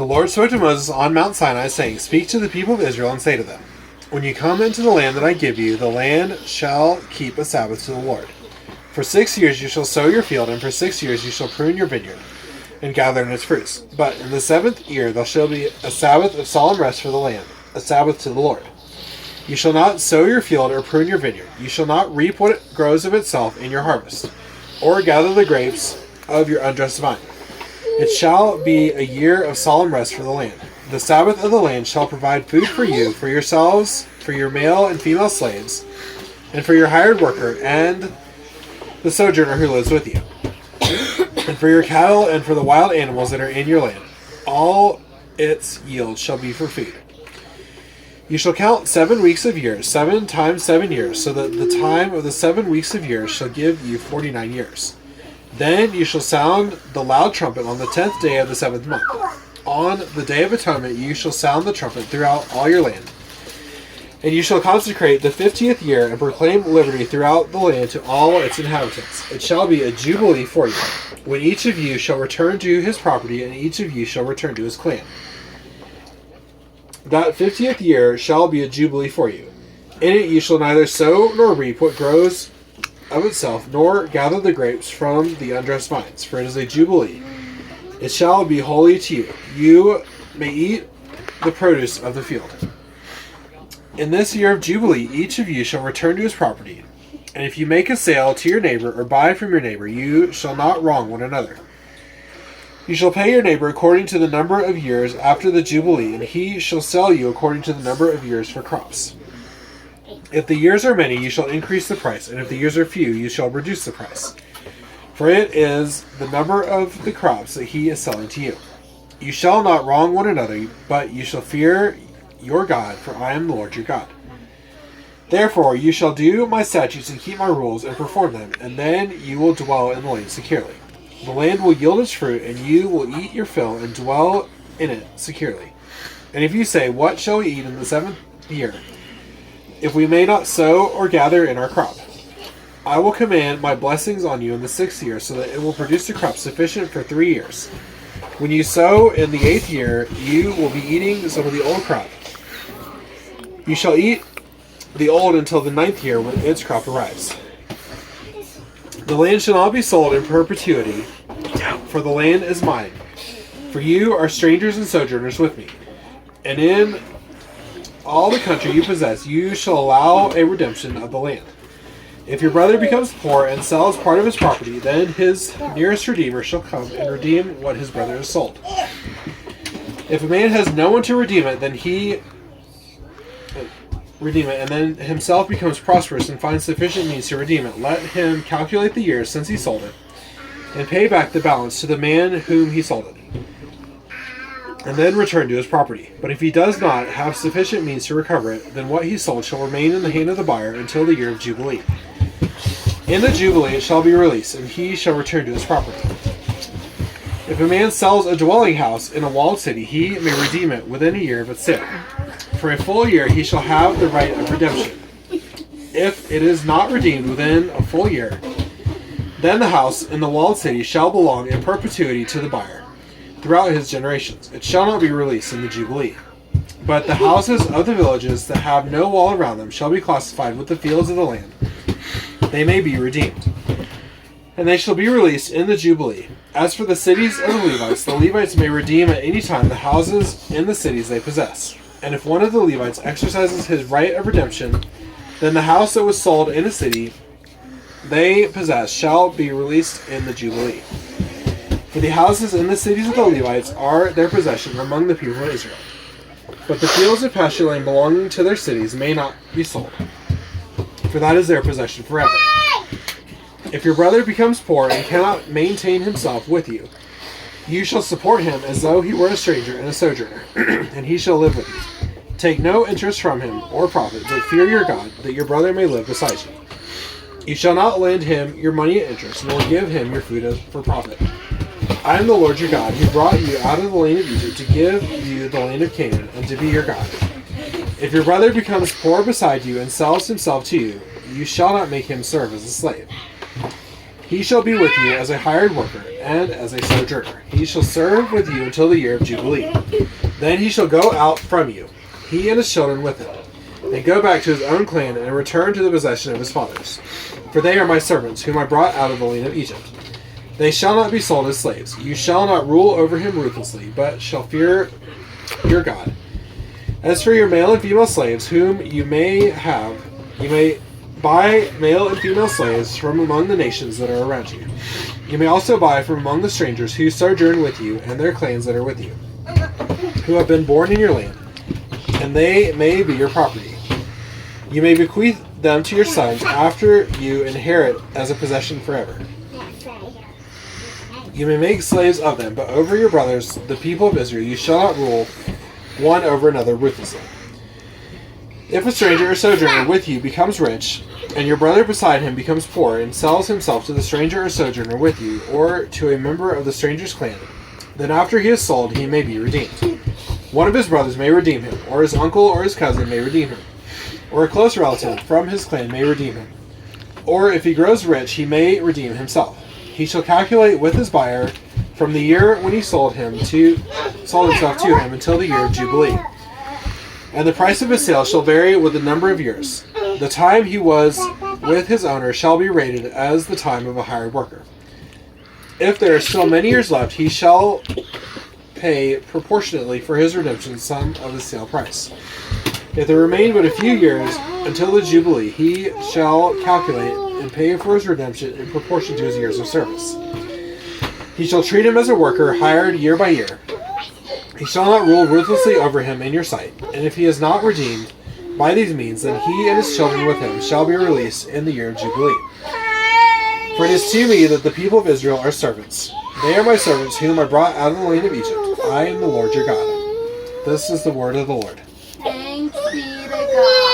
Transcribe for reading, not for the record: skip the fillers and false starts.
The Lord spoke to Moses on Mount Sinai, saying, Speak to the people of Israel and say to them, When you come into the land that I give you, the land shall keep a Sabbath to the Lord. For 6 years you shall sow your field, and for 6 years you shall prune your vineyard, and gather in its fruits. But in the 7th year there shall be a Sabbath of solemn rest for the land, a Sabbath to the Lord. You shall not sow your field or prune your vineyard. You shall not reap what grows of itself in your harvest, or gather the grapes of your undressed vine. It shall be a year of solemn rest for the land. The Sabbath of the land shall provide food for you, for yourselves, for your male and female slaves, and for your hired worker, and the sojourner who lives with you, and for your cattle, and for the wild animals that are in your land. All its yield shall be for food. You shall count 7 weeks of years, 7 times 7 years, so that the time of the 7 weeks of years shall give you 49 years. Then you shall sound the loud trumpet on the 10th day of the 7th month. On the Day of Atonement you shall sound the trumpet throughout all your land. And you shall consecrate the 50th year and proclaim liberty throughout the land to all its inhabitants. It shall be a jubilee for you, when each of you shall return to his property, and each of you shall return to his clan. That 50th year shall be a jubilee for you. In it you shall neither sow nor reap what grows of itself, nor gather the grapes from the undressed vines, for it is a jubilee. It shall be holy to you. You may eat the produce of the field. In this year of jubilee, each of you shall return to his property. And if you make a sale to your neighbor or buy from your neighbor, you shall not wrong one another. You shall pay your neighbor according to the number of years after the jubilee, and he shall sell you according to the number of years for crops. If the years are many, you shall increase the price, and if the years are few, you shall reduce the price. For it is the number of the crops that he is selling to you. You shall not wrong one another, but you shall fear your God, for I am the Lord your God. Therefore you shall do my statutes and keep my rules and perform them, and then you will dwell in the land securely. The land will yield its fruit, and you will eat your fill and dwell in it securely. And if you say, What shall we eat in the 7th year, if we may not sow or gather in our crop? I will command my blessings on you in the 6th year, so that it will produce a crop sufficient for 3 years. When you sow in the 8th year, you will be eating some of the old crop. You shall eat the old until the 9th year, when its crop arrives. The land shall not be sold in perpetuity, for the land is mine. For you are strangers and sojourners with me. And in all the country you possess, you shall allow a redemption of the land. If your brother becomes poor and sells part of his property, then his nearest redeemer shall come and redeem what his brother has sold. If a man has no one to redeem it, then and then himself becomes prosperous and finds sufficient means to redeem it, let him calculate the years since he sold it, and pay back the balance to the man whom he sold it, and then return to his property. But if he does not have sufficient means to recover it, then what he sold shall remain in the hand of the buyer until the year of Jubilee. In the Jubilee it shall be released, and he shall return to his property. If a man sells a dwelling house in a walled city, he may redeem it within a year of its sale. For a full year he shall have the right of redemption. If it is not redeemed within a full year, then the house in the walled city shall belong in perpetuity to the buyer throughout his generations. It shall not be released in the Jubilee. But the houses of the villages that have no wall around them shall be classified with the fields of the land. They may be redeemed, and they shall be released in the Jubilee. As for the cities of the Levites may redeem at any time the houses in the cities they possess. And if one of the Levites exercises his right of redemption, then the house that was sold in a city they possess shall be released in the Jubilee. For the houses in the cities of the Levites are their possession among the people of Israel. But the fields of pasture land belonging to their cities may not be sold, for that is their possession forever. If your brother becomes poor and cannot maintain himself with you, you shall support him as though he were a stranger and a sojourner, and he shall live with you. Take no interest from him or profit, but fear your God, that your brother may live beside you. You shall not lend him your money at interest, nor give him your food for profit. I am the Lord your God, who brought you out of the land of Egypt to give you the land of Canaan, and to be your God. If your brother becomes poor beside you and sells himself to you, you shall not make him serve as a slave. He shall be with you as a hired worker and as a sojourner. He shall serve with you until the year of Jubilee. Then he shall go out from you, he and his children with him, and go back to his own clan and return to the possession of his fathers. For they are my servants, whom I brought out of the land of Egypt. They shall not be sold as slaves. You shall not rule over him ruthlessly, but shall fear your God. As for your male and female slaves, whom you may have, you may buy male and female slaves from among the nations that are around you. You may also buy from among the strangers who sojourn with you and their clans that are with you, who have been born in your land, and they may be your property. You may bequeath them to your sons after you inherit as a possession forever. You may make slaves of them, but over your brothers, the people of Israel, you shall not rule one over another ruthlessly. If a stranger or sojourner with you becomes rich, and your brother beside him becomes poor, and sells himself to the stranger or sojourner with you, or to a member of the stranger's clan, then after he is sold, he may be redeemed. One of his brothers may redeem him, or his uncle or his cousin may redeem him, or a close relative from his clan may redeem him. Or if he grows rich, he may redeem himself. He shall calculate with his buyer from the year when he sold himself to him until the year of Jubilee. And the price of his sale shall vary with the number of years. The time he was with his owner shall be rated as the time of a hired worker. If there are still many years left, he shall pay proportionately for his redemption some of the sale price. If there remain but a few years until the Jubilee, he shall calculate and pay for his redemption in proportion to his years of service. He shall treat him as a worker hired year by year. He shall not rule ruthlessly over him in your sight, and if he is not redeemed by these means, then he and his children with him shall be released in the year of Jubilee. For it is to me that the people of Israel are servants. They are my servants whom I brought out of the land of Egypt. I am the Lord your God. This is the word of the Lord. Thanks be to God.